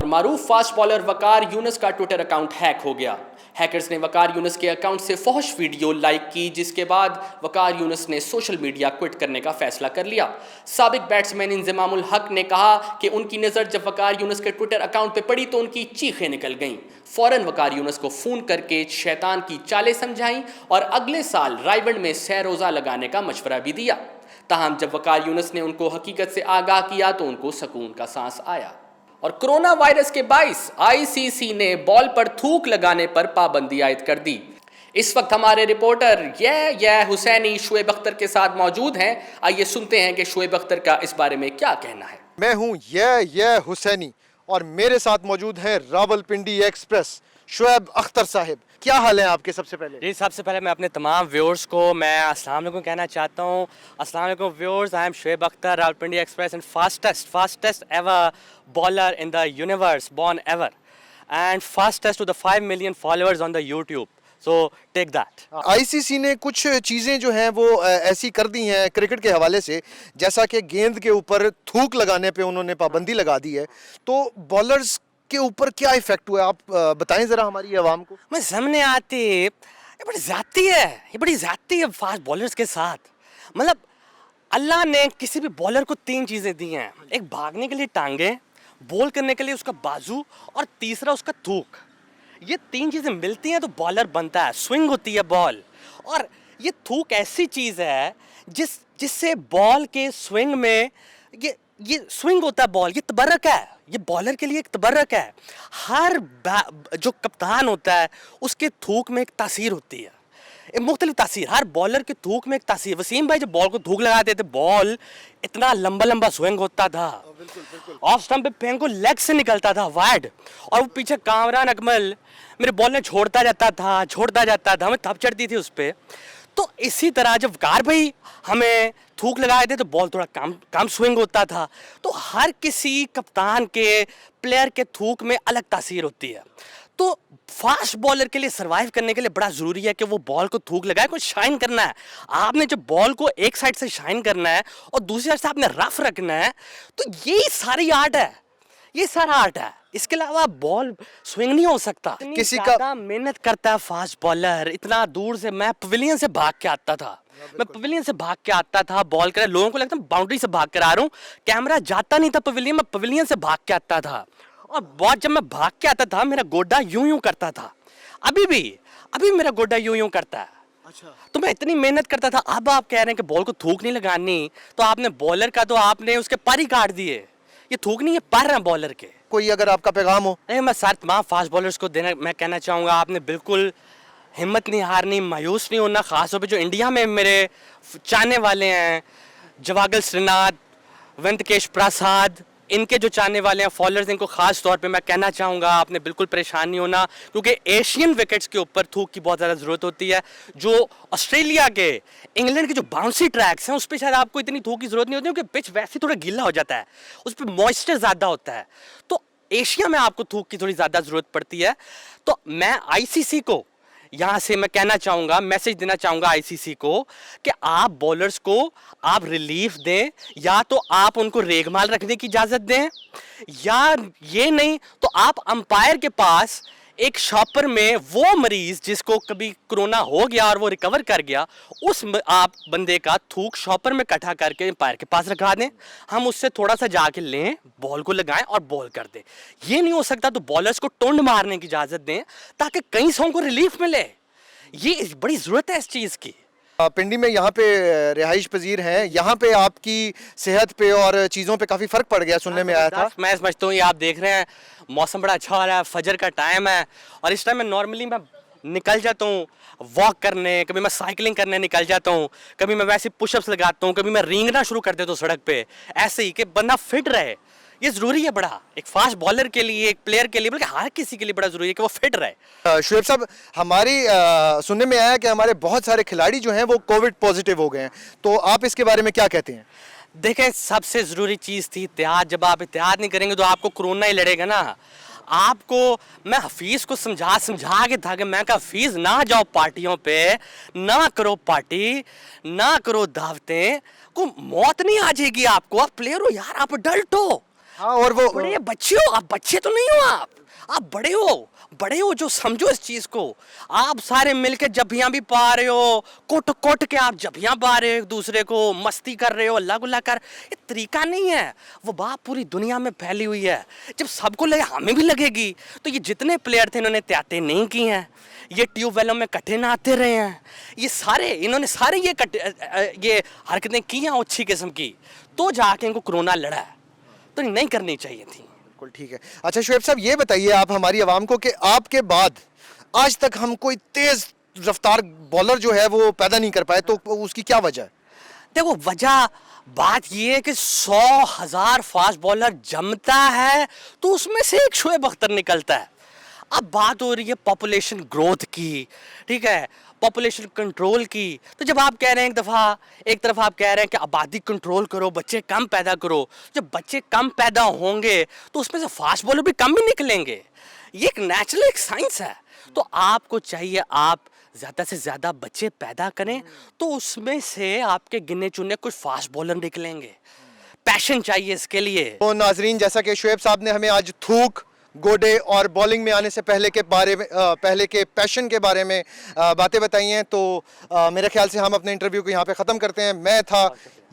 मारूफ fast bowler वकार यूनुस का Twitter account hack हो गया। हैकर्स ने वकार यूनुस के अकाउंट से फौहश वीडियो लाइक की, जिसके बाद वकार यूनुस ने सोशल मीडिया क्विट करने का फैसला कर लिया। साबिक बैट्समैन इंजमामुल हक ने कहा कि उनकी नज़र जब वकार यूनुस के ट्विटर अकाउंट पर पड़ी तो उनकी चीखें निकल गईं। फौरन वकार यूनुस को फ़ोन करके शैतान की चालें समझाईं और अगले साल रायवंड में सह रोज़ा लगाने का मशवरा भी दिया। ताहम जब वकार यूनुस ने उनको हकीकत से आगाह किया तो उनको सुकून का सांस आया। और कोरोना वायरस के बाइस आईसीसी ने बॉल पर थूक लगाने पर पाबंदी आयद कर दी। इस वक्त हमारे रिपोर्टर ये हुसैनी शुएब अख्तर के साथ मौजूद हैं। आइए सुनते हैं कि शुएब अख्तर का इस बारे में क्या कहना है। मैं हूं ये हुसैनी और मेरे साथ मौजूद हैं रावलपिंडी एक्सप्रेस शुएब अख्तर साहिब। क्या हाल है आपके? सबसे पहले जी, सबसे पहले मैं अपने तमाम व्यूअर्स को मैं अस्सलाम वालेकुम कहना चाहता हूँ। अस्सलाम वालेकुम viewers, I am Shoaib Akhtar, Rawalpindi express and fastest ever bowler in the universe born ever and fastest to the 5 million followers on the YouTube. So take that. ICC ने कुछ चीज़ें जो हैं वो ऐसी कर दी हैं क्रिकेट के हवाले से, जैसा कि गेंद के ऊपर थूक लगाने पे उन्होंने पाबंदी लगा दी है। तो बॉलर्स के ऊपर क्या इफेक्ट हुआ है, आप बताएं ज़रा हमारी आवाम को। मैं सामने आती ये बड़ी ज़्यादती है फास्ट बॉलर्स के साथ। मतलब अल्लाह ने किसी भी बॉलर को 3 चीज़ें दी हैं, एक भागने के लिए टांगे, बॉल करने के लिए उसका बाजू और तीसरा उसका थूक। ये 3 चीज़ें मिलती हैं तो बॉलर बनता है, स्विंग होती है बॉल। और ये थूक ऐसी चीज़ है जिससे बॉल के स्विंग में ये स्विंग होता है बॉल, ये तबर्रक है, ये बॉलर के लिए एक तबर्रक है। हर जो कप्तान होता है उसके थूक में एक तासीर होती है, एक मुख्तलिफ तासीर, हर बॉलर के थूक में एक तासीर। वसीम भाई जब बॉल को थूक लगाते थे, बॉल इतना लंबा लंबा स्विंग होता था, ऑफ स्टंप पे फेंको लेग से निकलता था वाइड, और वो पीछे कामरान अकमल मेरे बॉल ने छोड़ता जाता था, हमें तब चढ़ती थी उस पर। तो इसी तरह जब वकार भाई हमें थूक लगाए थे तो बॉल थोड़ा कम स्विंग होता था। तो हर किसी कप्तान के प्लेयर के थूक में अलग तासीर होती है। तो फास्ट बॉलर के लिए सर्वाइव करने के लिए बड़ा ज़रूरी है कि वो बॉल को थूक लगाए, कुछ शाइन करना है। आपने जब बॉल को एक साइड से शाइन करना है और दूसरी साइड से आपने रफ रखना है, तो यही सारी आर्ट है, ये सारा आर्ट है। इसके अलावा बॉल स्विंग नहीं हो सकता। किसी का मेहनत करता है फास्ट बॉलर, इतना दूर से मैं पवेलियन से भाग के आता था, बॉल कर, लोगों को लगता है बाउंड्री से भाग कर आ रहा हूँ, कैमरा जाता नहीं था पवेलियन, मैं पवेलियन से भाग के आता था। और बहुत जब मैं भाग के आता था मेरा गोड्डा यूं करता था, अभी मेरा गोड्डा यूं करता है। अच्छा। तो मैं इतनी मेहनत करता था। अब आप कह रहे हैं कि बॉल को थूक नहीं लगानी, तो आपने बॉलर का तो आपने उसके पर ही काट दिए। ये थूक नहीं, ये पर है बॉलर के। कोई अगर आपका पैगाम हो? नहीं, मैं सारे तमाम फास्ट बॉलर्स को मैं कहना चाहूँगा, आपने बिल्कुल हिम्मत नहीं हारनी, मायूस नहीं होना। ख़ासतौर पे जो इंडिया में मेरे चाहने वाले हैं, जवागल श्रीनाथ, वेंकटेश प्रसाद, इनके जो चाहने वाले हैं फॉलोअर्स, इनको ख़ास तौर पे मैं कहना चाहूँगा आपने बिल्कुल परेशान नहीं होना, क्योंकि एशियन विकेट्स के ऊपर थूक की बहुत ज़्यादा ज़रूरत होती है। जो ऑस्ट्रेलिया के, इंग्लैंड के जो बाउंसी ट्रैक्स हैं उस पर शायद आपको इतनी थूक की ज़रूरत नहीं होती, क्योंकि पिच वैसे थोड़ा गीला हो जाता है, उस पर मॉइस्चर ज़्यादा होता है। तो एशिया में आपको थूक की थोड़ी ज़्यादा ज़रूरत पड़ती है। तो मैं आईसीसी को यहाँ से मैं कहना चाहूँगा, मैसेज देना चाहूँगा आईसीसी को कि आप बॉलर्स को आप रिलीफ दें, या तो आप उनको रेगमाल रखने की इजाज़त दें, या ये नहीं तो आप अंपायर के पास एक शॉपर में वो मरीज़ जिसको कभी कोरोना हो गया और वो रिकवर कर गया, उस आप बंदे का थूक शॉपर में इकट्ठा करके अंपायर के पास रखा दें, हम उससे थोड़ा सा जाके लें, बॉल को लगाएं और बॉल कर दें। ये नहीं हो सकता तो बॉलर्स को टुंड मारने की इजाज़त दें ताकि कई सौ को रिलीफ मिले। ये बड़ी ज़रूरत है इस चीज़ की। पिंडी में यहाँ पे रिहाइश पजीर हैं, यहाँ पे आपकी सेहत पे और चीज़ों पे काफ़ी फ़र्क पड़ गया, सुनने में आया था। मैं समझता हूँ, ये आप देख रहे हैं मौसम बड़ा अच्छा हो रहा है, फजर का टाइम है, और इस टाइम में नॉर्मली मैं निकल जाता हूँ वॉक करने, कभी मैं साइकिलिंग करने निकल जाता हूँ, कभी मैं वैसे पुशअप्स लगाता हूँ, कभी मैं रेंगना शुरू कर देता हूँ सड़क पे, ऐसे ही कि बंदा फिट रहे। ये ज़रूरी है बड़ा, एक फास्ट बॉलर के लिए, एक प्लेयर के लिए, बल्कि हर किसी के लिए बड़ा ज़रूरी है कि वो फिट रहे। शुएब साहब, हमारी सुनने में आया कि हमारे बहुत सारे खिलाड़ी जो हैं वो कोविड पॉजिटिव हो गए हैं, तो आप इसके बारे में क्या कहते हैं? देखें, सबसे ज़रूरी चीज़ थी इत्तेहाद। जब आप इत्तेहाद नहीं करेंगे तो आपको कोरोना ही लड़ेगा ना। आपको मैं हफीज़ को समझा के था कि मैं कहा हफीज़ ना जाओ पार्टियों पे, ना करो पार्टी, ना करो दावतें, को मौत नहीं आ जाएगी आपको। आप प्लेयर हो यार, आप अडल्ट हो, हाँ, और वो बड़े बच्चे हो आप, बच्चे तो नहीं हो आप बड़े हो जो समझो इस चीज को। आप सारे मिलके जबियां भी पा रहे हो, कोट कोट के आप जबियां पा रहे हो एक दूसरे को, मस्ती कर रहे हो, अल्लाह गुल्ला कर, ये तरीका नहीं है। वो बात पूरी दुनिया में फैली हुई है, जब सबको लगे हमें भी लगेगी। तो ये जितने प्लेयर थे इन्होंने त्याते नहीं की हैं, ये ट्यूबवेलों में कटे नहाते रहे हैं, इन्होंने सारे ये हरकतें की हैं अच्छी किस्म की, तो जाके इनको कोरोना लड़ा है। तो नहीं करनी चाहिए थी। बिल्कुल ठीक है। अच्छा शुएब साहब, ये बताइए आप हमारी आवाम को कि आपके बाद आज तक हम कोई तेज रफ्तार बॉलर जो है वो पैदा नहीं कर पाए, तो उसकी क्या वजह है? देखो वजह बात ये है कि 100,000 फास्ट बॉलर जमता है तो उसमें से एक शोएब अख्तर निकलता है। अब बात हो रही है पॉपुलेशन ग्रोथ की, ठीक है, पॉपुलेशन कंट्रोल की। तो जब आप कह रहे हैं एक तरफ आप कह रहे हैं कि आबादी कंट्रोल करो, बच्चे कम पैदा करो, जब बच्चे कम पैदा होंगे तो उसमें से फास्ट बॉलर भी कम ही निकलेंगे। ये एक नेचुरल एक साइंस है। तो आपको चाहिए आप ज़्यादा से ज़्यादा बच्चे पैदा करें, तो उसमें से आपके गिने चुने कुछ फास्ट बॉलर निकलेंगे। पैशन चाहिए इसके लिए। तो नाजरीन, जैसा कि शुएब साहब ने हमें आज थूक, गोडे और बॉलिंग में आने से पहले के पैशन के बारे में बातें बताई हैं, तो मेरे ख्याल से हम अपने इंटरव्यू को यहाँ पे ख़त्म करते हैं। मैं था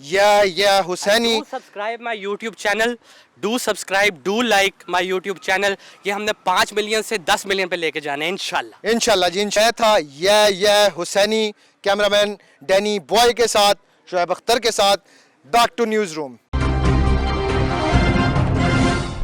या Husaini. Subscribe my YouTube channel, do subscribe, do like my YouTube channel. ये हमने 5 मिलियन से 10 मिलियन पे लेके जाने हैं इंशाल्लाह जी। मैं था या हुसैनी, कैमरामैन डैनी बॉय के साथ, शुएब अख्तर के साथ। Back to news room.